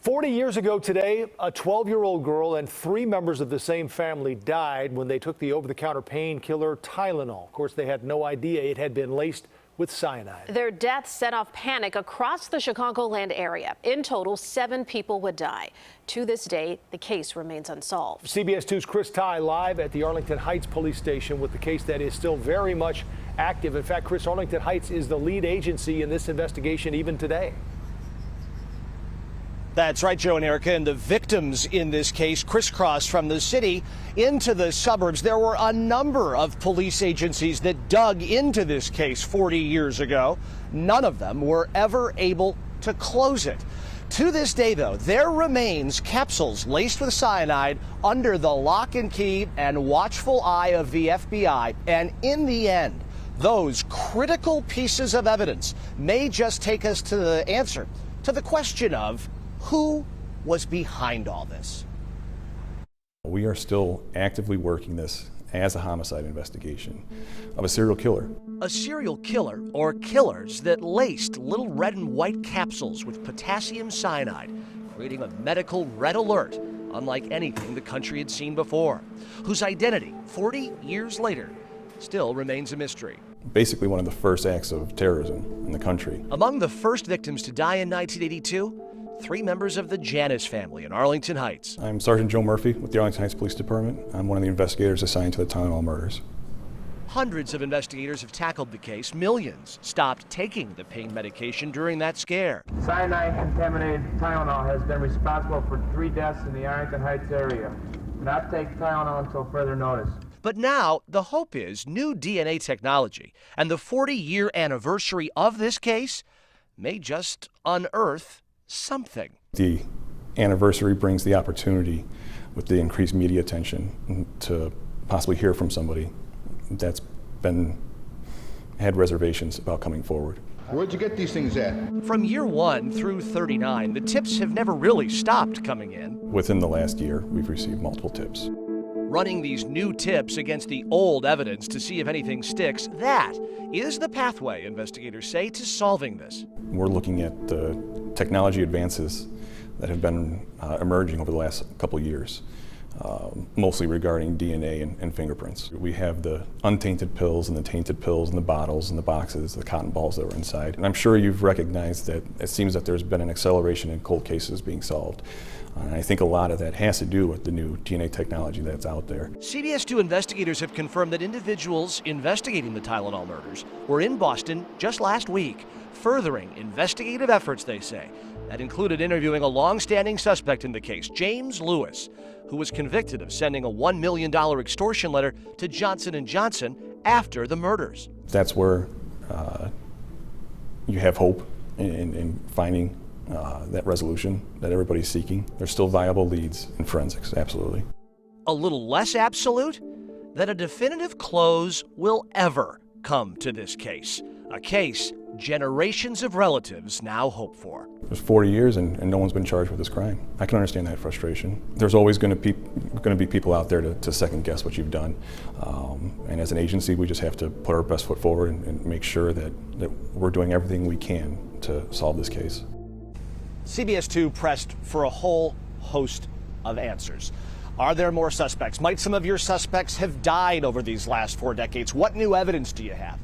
40 years ago today, a 12-year-old girl and 3 members of the same family died when they took the over-the-counter painkiller Tylenol. Of course, they had no idea it had been laced with cyanide. Their deaths set off panic across the Chicagoland area. In total, 7 people would die. To this day, the case remains unsolved. CBS 2's Chris Ty live at the Arlington Heights police station with the case that is still very much active. In fact, Chris, Arlington Heights is the lead agency in this investigation even today. That's right, Joe and Erica, and the victims in this case crisscrossed from the city into the suburbs. There were a number of police agencies that dug into this case 40 years ago. None of them were ever able to close it. To this day, though, there remains capsules laced with cyanide under the lock and key and watchful eye of the FBI. And in the end, those critical pieces of evidence may just take us to the answer to the question of who was behind all this? We are still actively working this as a homicide investigation of a serial killer. A serial killer, or killers, that laced little red and white capsules with potassium cyanide, creating a medical red alert unlike anything the country had seen before, whose identity, 40 years later, still remains a mystery. Basically one of the first acts of terrorism in the country. Among the first victims to die in 1982, 3 members of the Janus family in Arlington Heights. I'm Sergeant Joe Murphy with the Arlington Heights Police Department. I'm one of the investigators assigned to the Tylenol murders. Hundreds of investigators have tackled the case. Millions stopped taking the pain medication during that scare. Cyanide-contaminated Tylenol has been responsible for 3 deaths in the Arlington Heights area. Do not take Tylenol until further notice. But now, the hope is new DNA technology and the 40-year anniversary of this case may just unearth something. The anniversary brings the opportunity, with the increased media attention, to possibly hear from somebody that's had reservations about coming forward. Where'd you get these things at? From year 1 through 39, the tips have never really stopped coming in. Within the last year, we've received multiple tips. Running these new tips against the old evidence to see if anything sticks, that is the pathway, investigators say, to solving this. We're looking at the technology advances that have been emerging over the last couple of years, mostly regarding DNA and fingerprints. We have the untainted pills and the tainted pills and the bottles and the boxes, the cotton balls that were inside. And I'm sure you've recognized that it seems that there's been an acceleration in cold cases being solved. And I think a lot of that has to do with the new DNA technology that's out there. CBS 2 investigators have confirmed that individuals investigating the Tylenol murders were in Boston just last week, furthering investigative efforts, they say. That included interviewing a long-standing suspect in the case, James Lewis, who was convicted of sending a $1 million extortion letter to Johnson & Johnson after the murders. That's where you have hope in finding that resolution that everybody's seeking. There's still viable leads in forensics, absolutely. A little less absolute? That a definitive close will ever come to this case. A case generations of relatives now hope for. There's 40 years and no one's been charged with this crime. I can understand that frustration. There's always going to be people out there to second guess what you've done. And as an agency, we just have to put our best foot forward and make sure that we're doing everything we can to solve this case. CBS 2 pressed for a whole host of answers. Are there more suspects? Might some of your suspects have died over these last 4 decades? What new evidence do you have?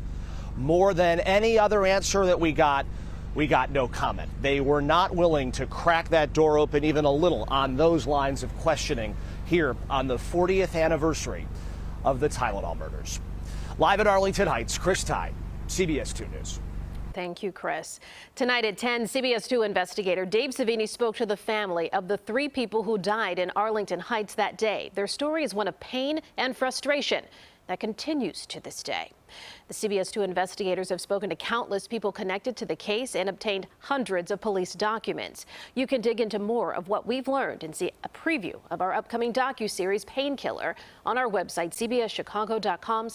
More than any other answer that we got no comment. They were not willing to crack that door open even a little on those lines of questioning here on the 40th anniversary of the Tylenol murders. Live at Arlington Heights, Chris Ty, CBS 2 News. Thank you, Chris. Tonight at 10, CBS 2 investigator Dave Savini spoke to the family of the 3 people who died in Arlington Heights that day. Their story is one of pain and frustration that continues to this day. The CBS 2 investigators have spoken to countless people connected to the case and obtained hundreds of police documents. You can dig into more of what we've learned and see a preview of our upcoming docuseries Painkiller on our website, cbschicago.com/.